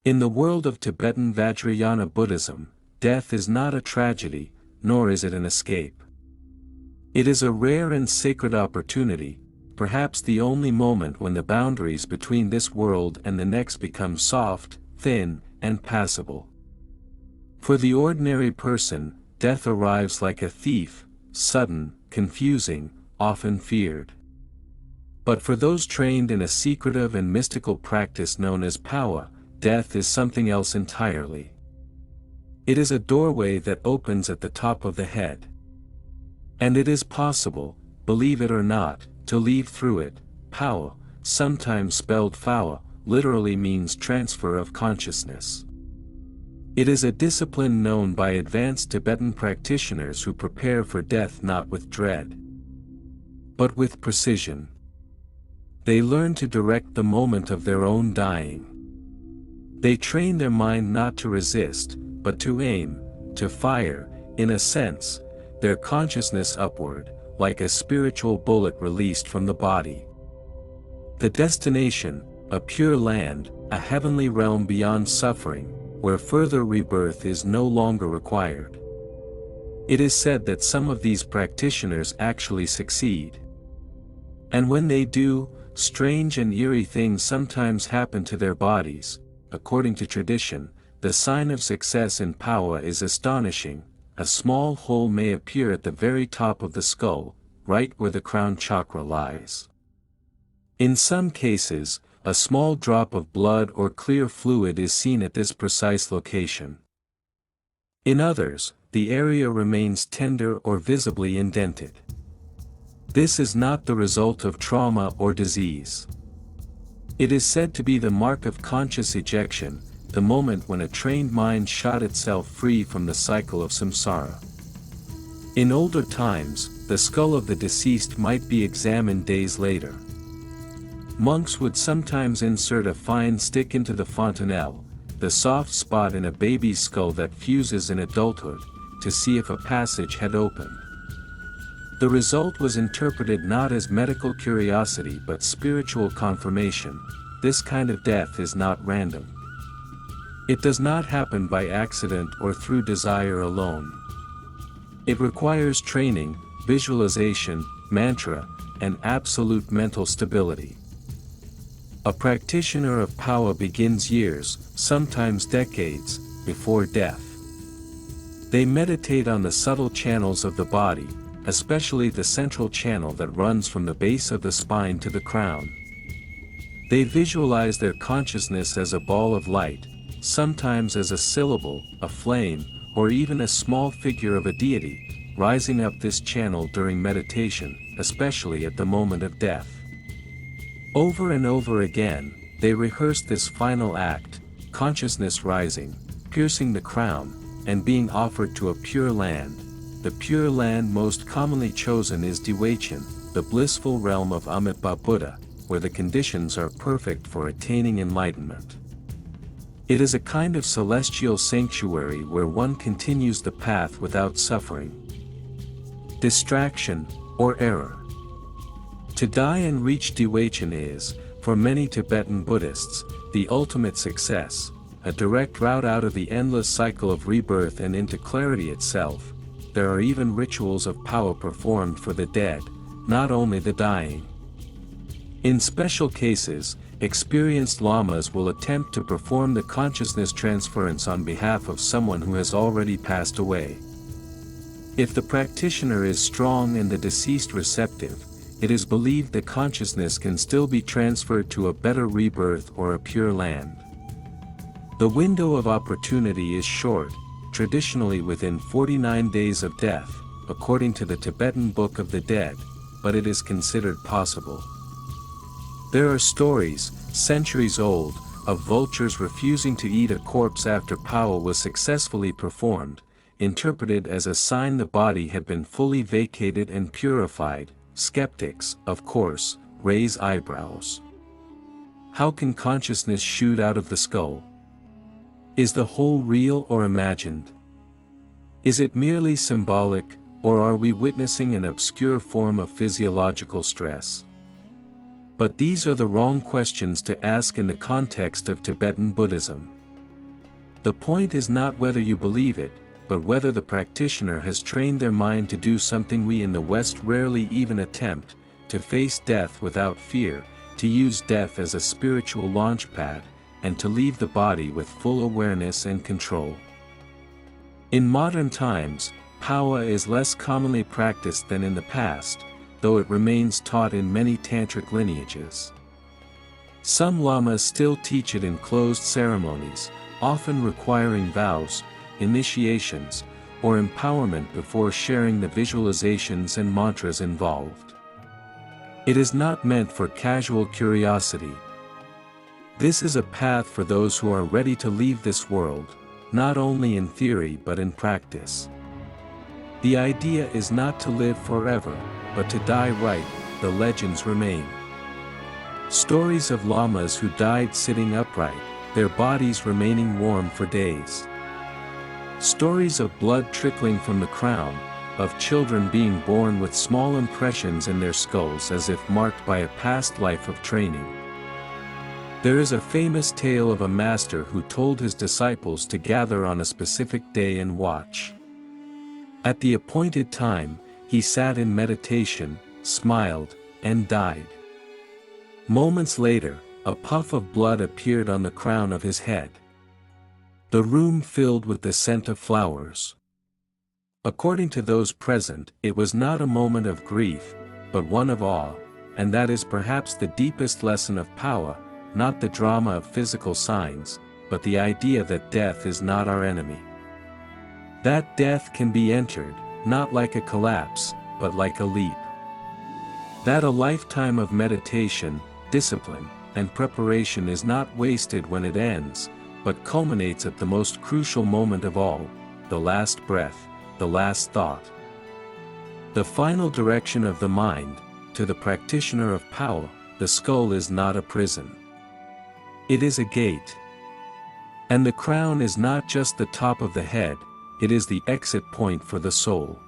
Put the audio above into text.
In the world of Tibetan Vajrayana Buddhism, death is not a tragedy, nor is it an escape. It is a rare and sacred opportunity, perhaps the only moment when the boundaries between this world and the next become soft, thin, and passable. For the ordinary person, death arrives like a thief, sudden, confusing, often feared. But for those trained in a secretive and mystical practice known as Powa, death is something else entirely. It is a doorway that opens at the top of the head. And it is possible, believe it or not, to leave through it. Powa, sometimes spelled Phawa, literally means transfer of consciousness. It is a discipline known by advanced Tibetan practitioners who prepare for death not with dread, but with precision. They learn to direct the moment of their own dying. They train their mind not to resist, but to aim, to fire, in a sense, their consciousness upward, like a spiritual bullet released from the body. The destination, a pure land, a heavenly realm beyond suffering, where further rebirth is no longer required. It is said that some of these practitioners actually succeed. And when they do, strange and eerie things sometimes happen to their bodies. According to tradition, the sign of success in Powa is astonishing. A small hole may appear at the very top of the skull, right where the crown chakra lies. In some cases, a small drop of blood or clear fluid is seen at this precise location. In others, the area remains tender or visibly indented. This is not the result of trauma or disease. It is said to be the mark of conscious ejection, the moment when a trained mind shot itself free from the cycle of samsara. In older times, the skull of the deceased might be examined days later. Monks would sometimes insert a fine stick into the fontanelle, the soft spot in a baby's skull that fuses in adulthood, to see if a passage had opened. The result was interpreted not as medical curiosity but spiritual confirmation. This kind of death is not random. It does not happen by accident or through desire alone. It requires training, visualization, mantra, and absolute mental stability. A practitioner of Powa begins years, sometimes decades, before death. They meditate on the subtle channels of the body, especially the central channel that runs from the base of the spine to the crown. They visualize their consciousness as a ball of light, sometimes as a syllable, a flame, or even a small figure of a deity, rising up this channel during meditation, especially at the moment of death. Over and over again, they rehearse this final act, consciousness rising, piercing the crown, and being offered to a pure land. The pure land most commonly chosen is Eject, the blissful realm of Amitabha Buddha, where the conditions are perfect for attaining enlightenment. It is a kind of celestial sanctuary where one continues the path without suffering, distraction, or error. To die and reach Eject is, for many Tibetan Buddhists, the ultimate success, a direct route out of the endless cycle of rebirth and into clarity itself. There are even rituals of Powa performed for the dead, not only the dying. In special cases, experienced lamas will attempt to perform the consciousness transference on behalf of someone who has already passed away. If the practitioner is strong and the deceased receptive, it is believed that consciousness can still be transferred to a better rebirth or a pure land. The window of opportunity is short, traditionally within 49 days of death, according to the Tibetan Book of the Dead, but it is considered possible. There are stories, centuries old, of vultures refusing to eat a corpse after Powa was successfully performed, interpreted as a sign the body had been fully vacated and purified. Skeptics, of course, raise eyebrows. How can consciousness shoot out of the skull? Is the whole real or imagined? Is it merely symbolic, or are we witnessing an obscure form of physiological stress? But these are the wrong questions to ask in the context of Tibetan Buddhism. The point is not whether you believe it, but whether the practitioner has trained their mind to do something we in the West rarely even attempt, to face death without fear, to use death as a spiritual launchpad, and to leave the body with full awareness and control. In modern times, Powa is less commonly practiced than in the past, though it remains taught in many tantric lineages. Some lamas still teach it in closed ceremonies, often requiring vows, initiations, or empowerment before sharing the visualizations and mantras involved. It is not meant for casual curiosity. This is a path for those who are ready to leave this world, not only in theory but in practice. The idea is not to live forever, but to die right, the legends remain. Stories of lamas who died sitting upright, their bodies remaining warm for days. Stories of blood trickling from the crown, of children being born with small impressions in their skulls as if marked by a past life of training. There is a famous tale of a master who told his disciples to gather on a specific day and watch. At the appointed time, he sat in meditation, smiled, and died. Moments later, a puff of blood appeared on the crown of his head. The room filled with the scent of flowers. According to those present, it was not a moment of grief, but one of awe, and that is perhaps the deepest lesson of Powa, not the drama of physical signs, but the idea that death is not our enemy. That death can be entered, not like a collapse, but like a leap. That a lifetime of meditation, discipline, and preparation is not wasted when it ends, but culminates at the most crucial moment of all, the last breath, the last thought. The final direction of the mind, to the practitioner of Powa, the skull is not a prison. It is a gate. And the crown is not just the top of the head, it is the exit point for the soul.